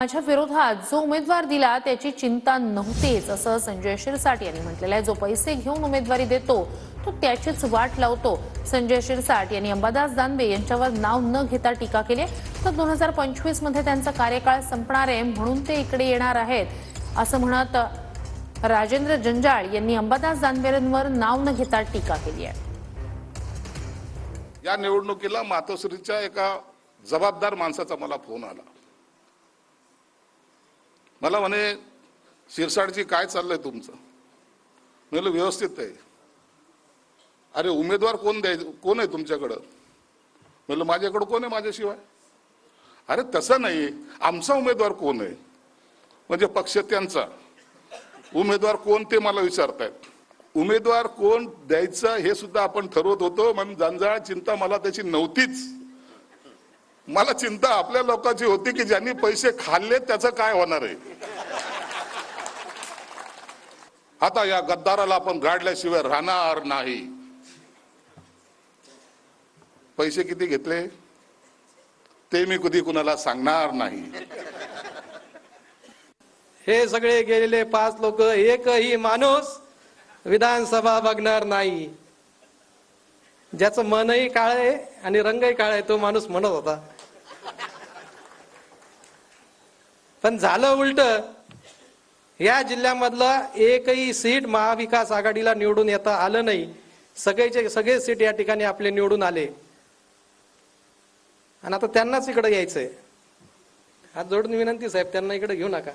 माझ्या विरोधात जो उमेदवार दिला त्याची चिंता नव्हतीच असं संजय शिरसाट यांनी म्हटलेलं आहे। जो पैसे घेऊन उमेदवारी देतो तो त्याचीच वाट लावतो। संजय शिरसाट यांनी अंबादास दानवे यांच्यावर नाव न घेता टीका केली तर 2025 मध्ये त्यांचा कार्यकाळ संपणार आहे म्हणून ते इकडे येणार आहेत असं म्हणत राजेंद्र जंजाळ यांनी अंबादास दानवेंवर नाव न घेता टीका केली आहे। या निवडणुकीला मातोश्रीच्या एका जबाबदार माणसाचा मला फोन आला। मला म्हणे शिरसाटजी काय चाललंय तुमचं? म्हणलं व्यवस्थित आहे। अरे उमेदवार कोण आहे तुमच्याकडे? म्हणलं माझ्याकडे कोण आहे माझ्याशिवाय? अरे तसं नाही, आमचा उमेदवार कोण आहे? म्हणजे पक्ष त्यांचा उमेदवार कोण ते मला विचारतायत। उमेदवार कोण द्यायचा हे सुद्धा आपण ठरवत होतो म्हणून जंजाळ चिंता मला त्याची नव्हतीच। मला चिंता आपल्या लोकांची होती की ज्यांनी पैसे खाल्ले त्याचं काय होणार आहे। आता या गद्दाराला आपण गाडल्याशिवाय राहणार नाही। पैसे किती घेतले ते मी कधी कुणाला सांगणार नाही। हे सगळे गेलेले 5 लोक एकही माणूस विधानसभा बघणार नाही। ज्याचं मनही काळ आहे आणि रंगही काळ आहे तो माणूस म्हणत होता, पण झालं उलट। या जिल्ह्यामधलं एकही सीट महाविकास आघाडीला निवडून येता आलं नाही। सगळे सीट या ठिकाणी आपले निवडून आले आणि आता त्यांनाच इकडे यायचंय। हात जोडून विनंती साहेब, त्यांना इकडे घेऊ नका।